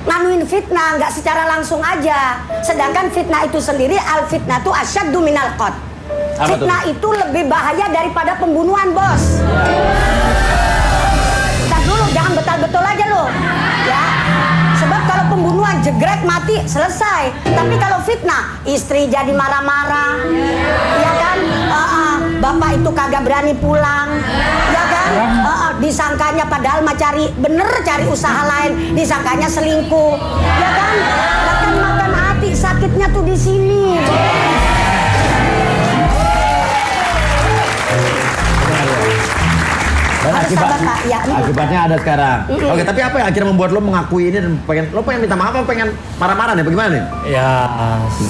nganuin fitnah, nggak secara langsung aja. Sedangkan fitnah itu sendiri, al fitnah itu asyaddu minal qat. Apa tuh? Fitnah itu lebih bahaya daripada pembunuhan, bos. Ntar dulu, jangan betul-betul aja lo. Ya. Sebab kalau pembunuhan jegrek mati selesai. Tapi kalau fitnah, istri jadi marah-marah. Ya kan? Bapak itu kagak berani pulang. Ya kan? Disangkanya padahal mah cari usaha lain, disangkanya selingkuh. Ya kan? Makan hati, sakitnya tuh di sini. Dan Harus akibat Bapak. Ya. Akibatnya ada sekarang. Oke, tapi apa yang akhirnya membuat lo mengakui ini dan pengen minta maaf apa pengen marah-marah nih? Bagaimana nih? Ya,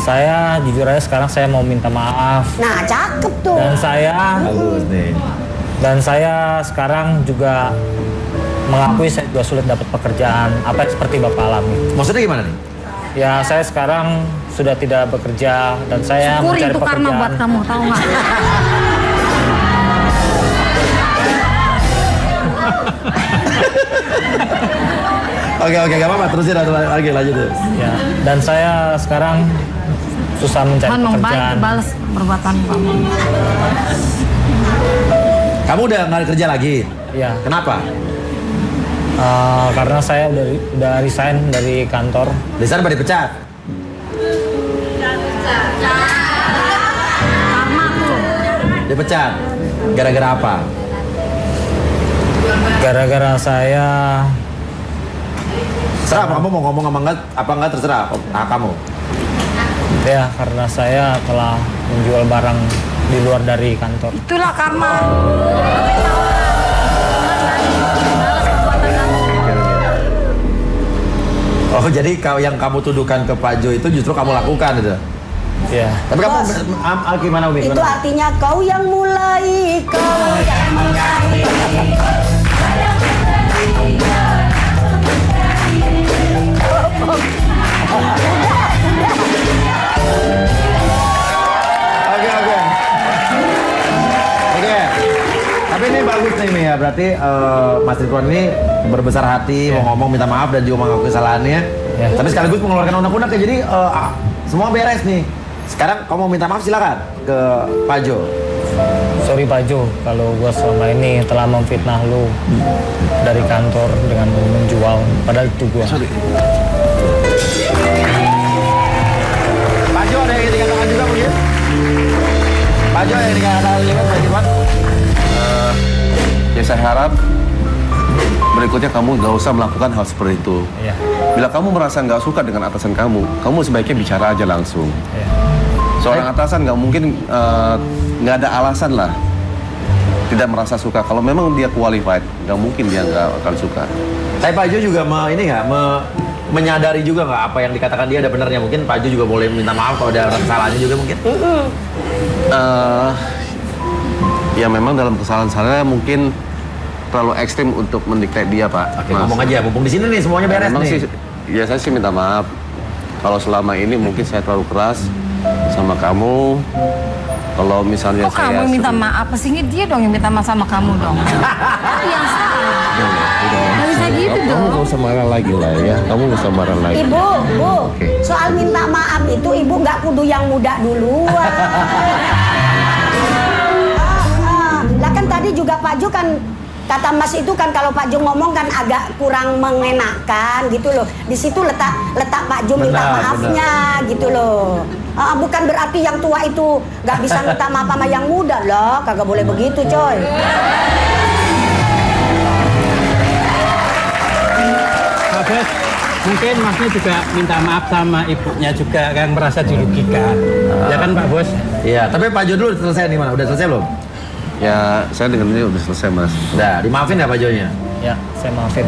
saya jujur aja sekarang saya mau minta maaf. Nah, cakep tuh. Bagus nih. Dan saya sekarang juga mengakui saya juga sulit dapat pekerjaan apa seperti Bapak alami. Maksudnya gimana nih? Ya, saya sekarang sudah tidak bekerja dan saya Syukuri mencari itu karma pekerjaan. buat kamu, tahu nggak? Oke, gak apa-apa, terusin lagi lanjut deh. Ya, dan saya sekarang susah mencari Tuhan mau baik pekerjaan. balas perbuatan kamu. Kamu udah nggak kerja lagi? Ya, Kenapa? karena saya udah resign dari kantor. Di sana pada dipecat. Karma tuh. Dipecat. Gara-gara apa? Gara-gara saya Terserah kamu mau ngomong apa enggak terserah. Kamu. ya karena saya telah menjual barang di luar dari kantor. Itulah karma. Oh, jadi yang kamu tuduhkan ke Pak Jo itu justru kamu lakukan gitu. Ya. Tapi kamu Bos. gimana Umi? Itu artinya kau yang mulai, kau yang mulai. Oke. Tapi ini bagus nih Mi, ya. Berarti Mas Ridwan ini berbesar hati mau ngomong minta maaf dan juga mengakui kesalahannya. Ya. Tapi sekaligus mengeluarkan undang-undang jadi semua beres nih. Sekarang kamu mau minta maaf silakan ke Pak Jo. Sorry Pak Jo, kalau gua selama ini telah memfitnah lu dari kantor dengan menjual, padahal itu gua. Pak Jo ada yang dikatakan juga mungkin? Pak Jo ada yang dikatakan juga Pak Ridwan? Ya saya harap berikutnya kamu nggak usah melakukan hal seperti itu. Iya. Bila kamu merasa nggak suka dengan atasan kamu sebaiknya bicara aja langsung. Iya. Seorang atasan nggak mungkin nggak ada alasan lah tidak merasa suka. Kalau memang dia qualified, nggak mungkin dia nggak akan suka. Tapi Pak Jo juga menyadari juga nggak apa yang dikatakan dia ada benarnya. Mungkin Pak Jo juga boleh minta maaf kalau ada kesalahannya juga mungkin. Ya memang dalam kesalahan saya mungkin terlalu ekstrim untuk mendikte dia Pak. Oke, ngomong aja, mumpung di sini nih semuanya beres Memang nih. sih, ya saya sih minta maaf. Kalau selama ini mungkin saya terlalu keras sama kamu. Kalau misalnya Kok kamu minta maaf? Pastinya dia dong yang minta maaf sama kamu dong. Kamu yang salah. Nggak bisa gitu Kamu dong. nggak usah marah lagi lah ya. Kamu nggak usah marah lagi. Ibu, Oke. soal minta maaf itu ibu nggak kudu yang muda duluan. Lah kan tadi juga Pak Jo kan kata Mas itu kan kalau Pak Jo ngomong kan agak kurang mengenakan gitu loh. Di situ letak Pak Jo minta Benar, maafnya gitu loh. Bukan berarti yang tua itu nggak bisa minta maaf sama yang muda loh. Kagak boleh begitu coy. Pak Bos, mungkin Masnya juga minta maaf sama ibunya juga yang merasa dirugikan. Ya kan Pak Bos? Iya, tapi Pak Jo dulu selesai nih mana? Udah selesai belum? Ya saya dengan ini udah selesai Mas. Udah, dimaafin ya Pak Jo-nya? Ya, saya maafin.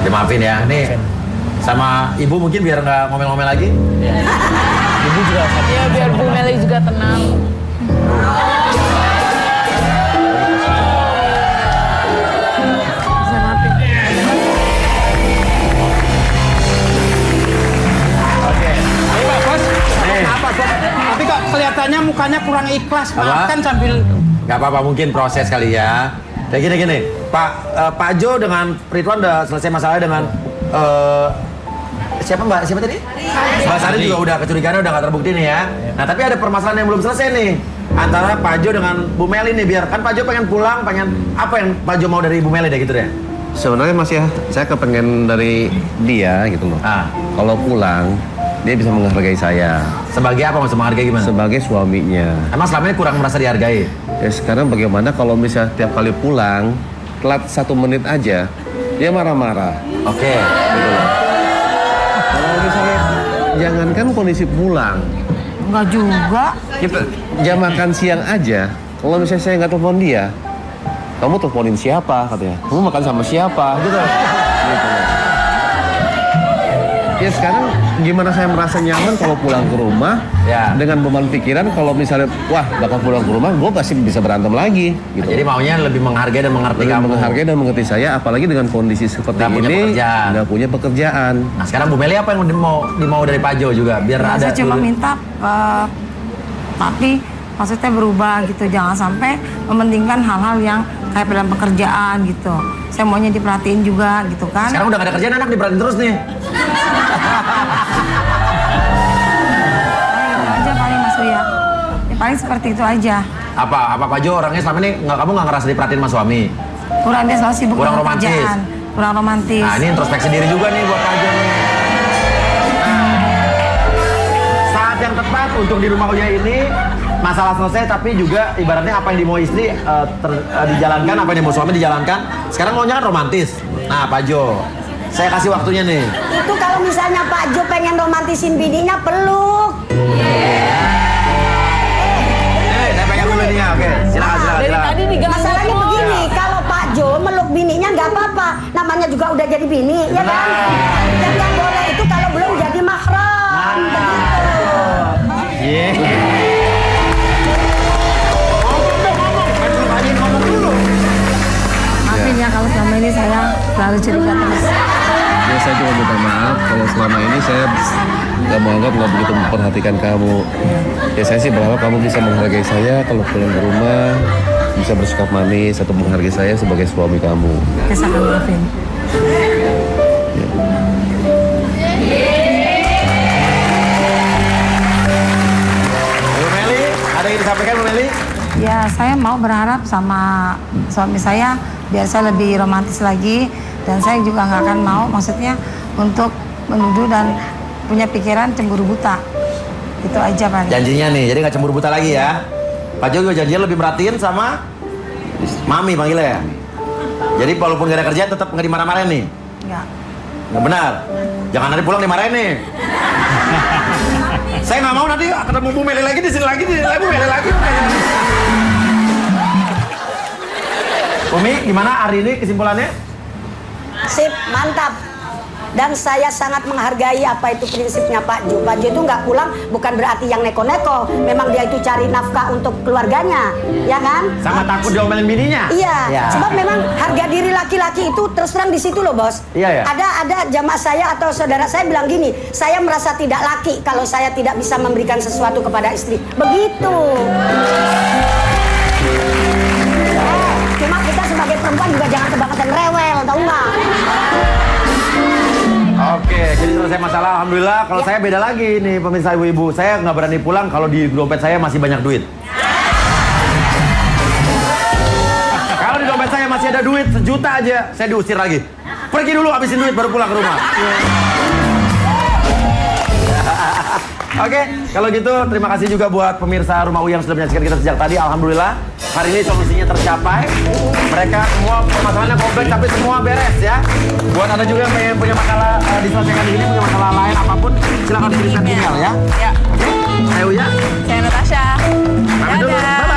Dimaafin ya. Nih, Maafin. sama ibu mungkin biar nggak ngomel-ngomel lagi. Ya. Ibu juga Ya biar Bu Meli juga tenang. Bisa maafin. Oke. Ayo Pak Bos, Eh. apa Bos? Tapi kok kelihatannya mukanya kurang ikhlas. Apa? Maafkan sambil Nggak apa-apa, mungkin proses kali ya. Kayak gini, Pak Jo dengan Ridwan udah selesai masalahnya dengan siapa tadi? Mbak Sari juga udah kecurigaannya udah nggak terbukti nih ya. Nah tapi ada permasalahan yang belum selesai nih antara Pak Jo dengan Bu Meli nih. Biar kan Pak Jo pengen pulang, pengen apa yang Pak Jo mau dari Bu Meli deh gitu deh. Sebenarnya Mas ya, saya kepengen dari dia gitu loh. Kalau pulang, dia bisa menghargai saya. Sebagai apa maksud menghargai gimana? Sebagai suaminya. Emang selama ini kurang merasa dihargai? Ya sekarang bagaimana kalau misalnya tiap kali pulang, telat 1 menit aja, dia marah-marah. Oke. Gitu loh. Kalau misalnya, jangankan kondisi pulang, Enggak juga. kita jam makan siang aja, kalau misalnya saya nggak telepon dia, kamu teleponin siapa katanya, kamu makan sama siapa gitu. Ya sekarang gimana saya merasa nyaman kalau pulang ke rumah Ya. dengan beban pikiran kalau misalnya wah bakal pulang ke rumah gue pasti bisa berantem lagi gitu. Jadi maunya lebih menghargai dan mengerti Dengan kamu. menghargai dan mengerti saya, apalagi dengan kondisi seperti Nggak punya ini pekerjaan. nggak punya pekerjaan. Nah sekarang Bu Meli apa yang dimau dari Pak Jo juga biar Nah, ada saya cuma minta tapi maksudnya berubah gitu, jangan sampai mementingkan hal-hal yang kayak dalam pekerjaan gitu. Saya maunya diperhatiin juga gitu kan. Sekarang udah gak ada kerjaan, anak diperhatiin terus nih. Itu aja paling Mas Uya. Ya, paling seperti itu aja. Apa Pak Jo orangnya selama ini kamu nggak ngerasa diperhatiin sama suami? Kurang dia selalu sibuk Kurang dengan romantis. pekerjaan. Kurang romantis. Nah ini introspeksi diri juga nih buat Pak Jo nih. Saat yang tepat untuk di rumah Uya ini masalah selesai, tapi juga ibaratnya apa yang dimau istri dijalankan, apa yang dimau suami dijalankan. Sekarang maunya kan romantis. Nah Pak Jo, saya kasih waktunya nih. Itu kalau misalnya Pak Jo pengen romantisin bininya, peluk. Saya pengen dulu bininya, oke. Silakan. Masalahnya begini, kalau Pak Jo meluk bininya nggak apa-apa, namanya juga udah jadi bini, ya kan? Yang nggak boleh itu kalau belum jadi mahram, begitu. Maafin ya kalau selama ini saya selalu cerita terus. Ya saya cuma minta maaf kalau selama ini saya nggak menganggap nggak begitu memperhatikan kamu. Ya saya sih berharap kamu bisa menghargai saya kalau pulang ke rumah, bisa bersikap manis atau menghargai saya sebagai suami kamu. Ya saya akan maafin. Bu Meli, ada yang disampaikan Bu Meli? Ya saya mau berharap sama suami saya biar saya lebih romantis lagi, dan saya juga nggak akan mau maksudnya untuk menuduh dan punya pikiran cemburu buta. Itu aja Pak. Janjinya nih, jadi nggak cemburu buta lagi ya. Pak Jo juga janjinya lebih merhatiin sama Mami panggilnya ya. Jadi walaupun gak ada kerjaan tetap nggak dimarah-marahin nih. Enggak. Nggak benar. Jangan nanti pulang dimarahin nih. Saya nggak mau nanti ketemu Bu Meli lagi di sini lagi, Bu Meli lagi. Umi, gimana hari ini kesimpulannya? Sip, mantap. Dan saya sangat menghargai apa itu prinsipnya Pak Jo. Pak Jo itu nggak pulang bukan berarti yang neko-neko. Memang dia itu cari nafkah untuk keluarganya, ya kan? Sama takut diomelin bininya? Iya, Ya. sebab memang harga diri laki-laki itu terus terang di situ loh bos. Iya, ya. Ada jamaah saya atau saudara saya bilang gini, saya merasa tidak laki kalau saya tidak bisa memberikan sesuatu kepada istri. Begitu. Cuma kita sebagai perempuan juga jangan kebangetan rewel, tau nggak? Oke, jadi selesai masalah. Alhamdulillah. Kalau saya beda lagi nih pemirsa ibu-ibu. Saya nggak berani pulang kalau di dompet saya masih banyak duit. Kalau di dompet saya masih ada duit 1 juta aja, saya diusir lagi. Pergi dulu habisin duit baru pulang ke rumah. Oke, kalau gitu terima kasih juga buat pemirsa Rumah Uya yang sudah menyaksikan kita sejak tadi. Alhamdulillah hari ini solusinya tercapai. Mereka semua permasalahannya kompleks tapi semua beres ya. Buat Anda juga yang pengen punya masalah diselesaikan di sini, punya masalah lain apapun, silakan dikirimkan email ya. Ya. Oke, saya Uya. Saya Natasha. Pamit dulu. Dadah. Bye-bye.